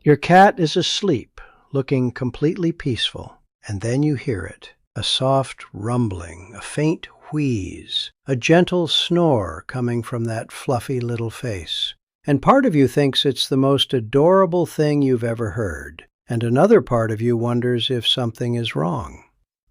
Your cat is asleep, looking completely peaceful, and then you hear it. A soft rumbling, a faint wheeze, a gentle snore coming from that fluffy little face. And part of you thinks it's the most adorable thing you've ever heard, and another part of you wonders if something is wrong.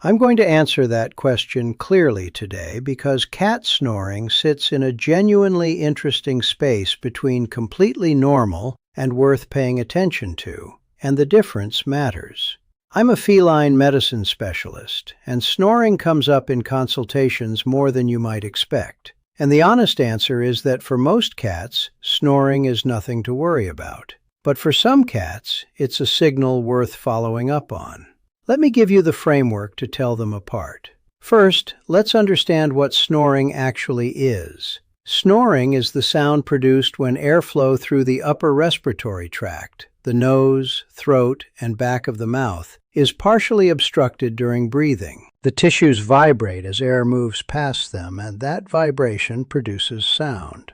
I'm going to answer that question clearly today because cat snoring sits in a genuinely interesting space between completely normal and worth paying attention to, and the difference matters. I'm a feline medicine specialist, and snoring comes up in consultations more than you might expect. And the honest answer is that for most cats, snoring is nothing to worry about. But for some cats, it's a signal worth following up on. Let me give you the framework to tell them apart. First, let's understand what snoring actually is. Snoring is the sound produced when airflow through the upper respiratory tract, the nose, throat, and back of the mouth, is partially obstructed during breathing. The tissues vibrate as air moves past them, and that vibration produces sound.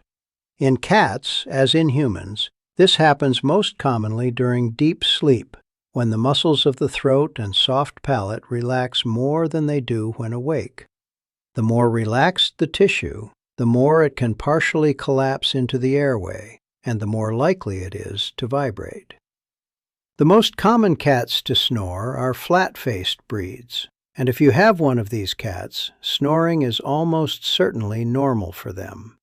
In cats, as in humans, this happens most commonly during deep sleep, when the muscles of the throat and soft palate relax more than they do when awake. The more relaxed the tissue, the more it can partially collapse into the airway, and the more likely it is to vibrate. The most common cats to snore are flat-faced breeds, and if you have one of these cats, snoring is almost certainly normal for them.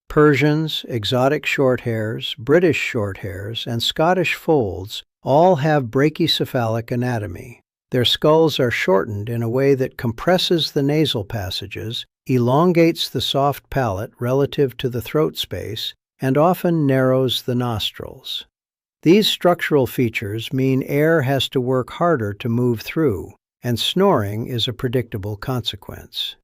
Persians, exotic shorthairs, British shorthairs, and Scottish folds all have brachycephalic anatomy. Their skulls are shortened in a way that compresses the nasal passages, elongates the soft palate relative to the throat space, and often narrows the nostrils. These structural features mean air has to work harder to move through, and snoring is a predictable consequence.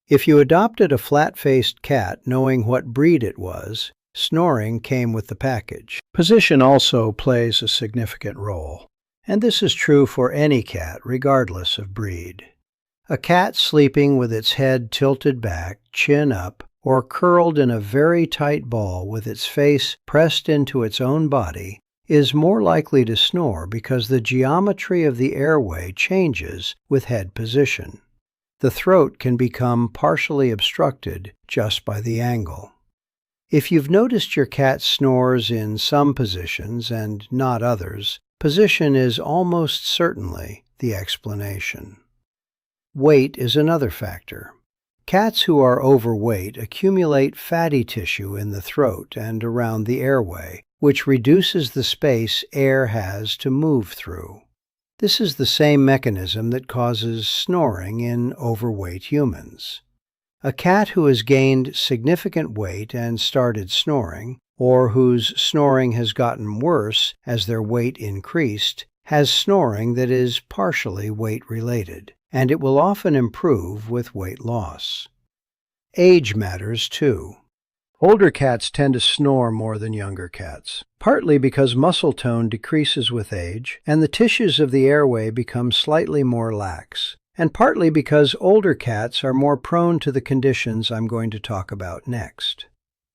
If you adopted a flat-faced cat knowing what breed it was, snoring came with the package. Position also plays a significant role, and this is true for any cat regardless of breed. A cat sleeping with its head tilted back, chin up, or curled in a very tight ball with its face pressed into its own body is more likely to snore because the geometry of the airway changes with head position. The throat can become partially obstructed just by the angle. If you've noticed your cat snores in some positions and not others, position is almost certainly the explanation. Weight is another factor. Cats who are overweight accumulate fatty tissue in the throat and around the airway, which reduces the space air has to move through. This is the same mechanism that causes snoring in overweight humans. A cat who has gained significant weight and started snoring, or whose snoring has gotten worse as their weight increased, has snoring that is partially weight-related, and it will often improve with weight loss. Age matters too. Older cats tend to snore more than younger cats, partly because muscle tone decreases with age and the tissues of the airway become slightly more lax, and partly because older cats are more prone to the conditions I'm going to talk about next.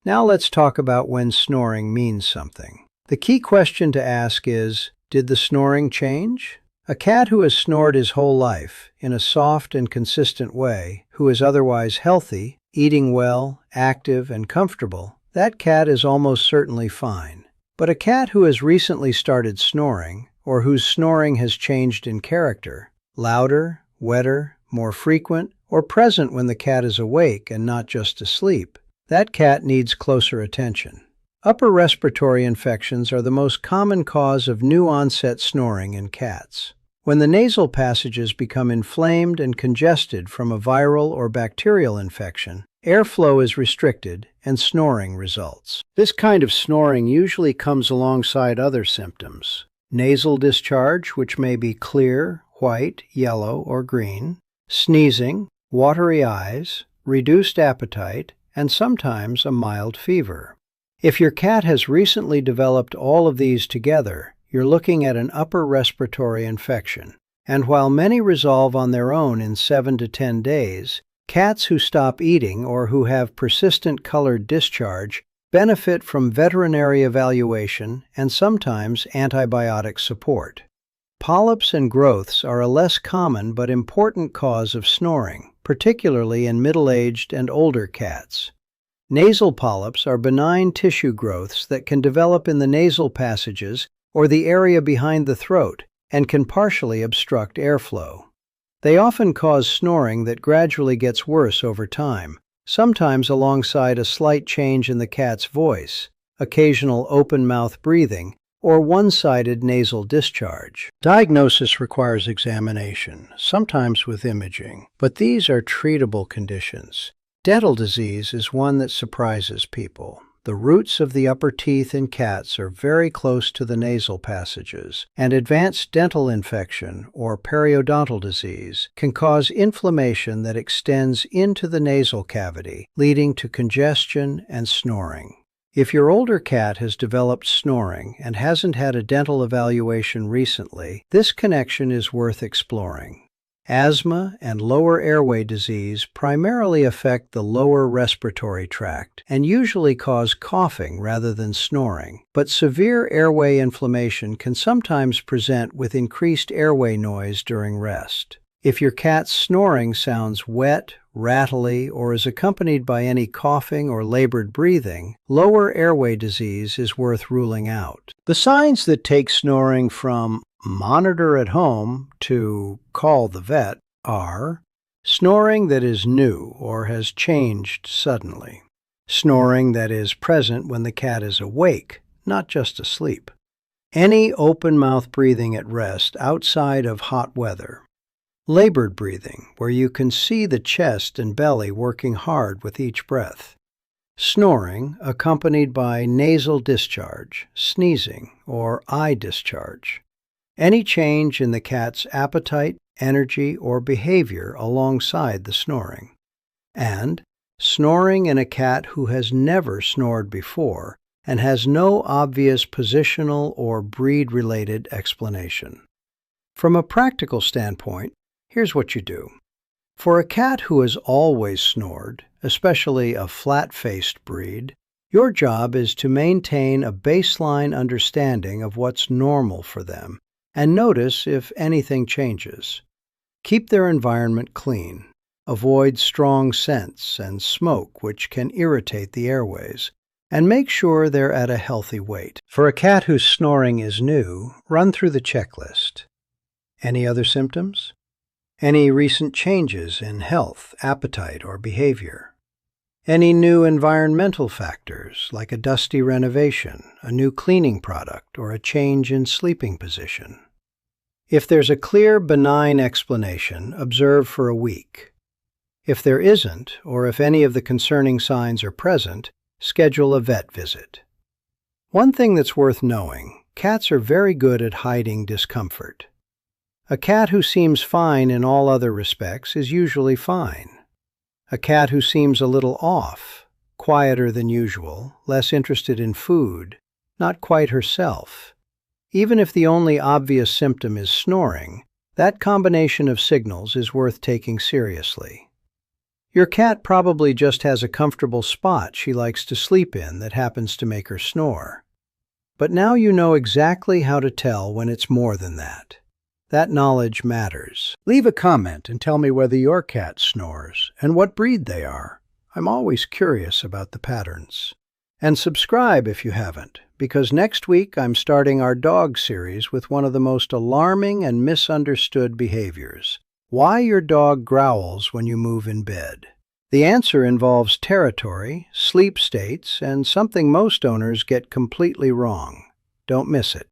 Now let's talk about when snoring means something. The key question to ask is, did the snoring change? A cat who has snored his whole life, in a soft and consistent way, who is otherwise healthy, eating well, active, and comfortable, that cat is almost certainly fine. But a cat who has recently started snoring, or whose snoring has changed in character, louder, wetter, more frequent, or present when the cat is awake and not just asleep, that cat needs closer attention. Upper respiratory infections are the most common cause of new-onset snoring in cats. When the nasal passages become inflamed and congested from a viral or bacterial infection, airflow is restricted and snoring results. This kind of snoring usually comes alongside other symptoms: nasal discharge, which may be clear, white, yellow, or green, sneezing, watery eyes, reduced appetite, and sometimes a mild fever. If your cat has recently developed all of these together, you're looking at an upper respiratory infection. And while many resolve on their own in 7 to 10 days, cats who stop eating or who have persistent colored discharge benefit from veterinary evaluation and sometimes antibiotic support. Polyps and growths are a less common but important cause of snoring, particularly in middle-aged and older cats. Nasal polyps are benign tissue growths that can develop in the nasal passages or the area behind the throat and can partially obstruct airflow. They often cause snoring that gradually gets worse over time, sometimes alongside a slight change in the cat's voice, occasional open-mouth breathing, or one-sided nasal discharge. Diagnosis requires examination, sometimes with imaging, but these are treatable conditions. Dental disease is one that surprises people. The roots of the upper teeth in cats are very close to the nasal passages, and advanced dental infection, or periodontal disease, can cause inflammation that extends into the nasal cavity, leading to congestion and snoring. If your older cat has developed snoring and hasn't had a dental evaluation recently, this connection is worth exploring. Asthma and lower airway disease primarily affect the lower respiratory tract and usually cause coughing rather than snoring, but severe airway inflammation can sometimes present with increased airway noise during rest. If your cat's snoring sounds wet, rattly, or is accompanied by any coughing or labored breathing, lower airway disease is worth ruling out. The signs that take snoring from monitor at home to call the vet are snoring that is new or has changed suddenly, snoring that is present when the cat is awake, not just asleep, any open-mouth breathing at rest outside of hot weather, labored breathing where you can see the chest and belly working hard with each breath, snoring accompanied by nasal discharge, sneezing, or eye discharge, any change in the cat's appetite, energy, or behavior alongside the snoring, and snoring in a cat who has never snored before and has no obvious positional or breed-related explanation. From a practical standpoint, here's what you do. For a cat who has always snored, especially a flat-faced breed, your job is to maintain a baseline understanding of what's normal for them and notice if anything changes. Keep their environment clean. Avoid strong scents and smoke, which can irritate the airways, and make sure they're at a healthy weight. For a cat whose snoring is new, run through the checklist. Any other symptoms? Any recent changes in health, appetite, or behavior? Any new environmental factors, like a dusty renovation, a new cleaning product, or a change in sleeping position? If there's a clear, benign explanation, observe for a week. If there isn't, or if any of the concerning signs are present, schedule a vet visit. One thing that's worth knowing, cats are very good at hiding discomfort. A cat who seems fine in all other respects is usually fine. A cat who seems a little off, quieter than usual, less interested in food, not quite herself. Even if the only obvious symptom is snoring, that combination of signals is worth taking seriously. Your cat probably just has a comfortable spot she likes to sleep in that happens to make her snore. But now you know exactly how to tell when it's more than that. That knowledge matters. Leave a comment and tell me whether your cat snores and what breed they are. I'm always curious about the patterns. And subscribe if you haven't, because next week I'm starting our dog series with one of the most alarming and misunderstood behaviors: why your dog growls when you move in bed. The answer involves territory, sleep states, and something most owners get completely wrong. Don't miss it.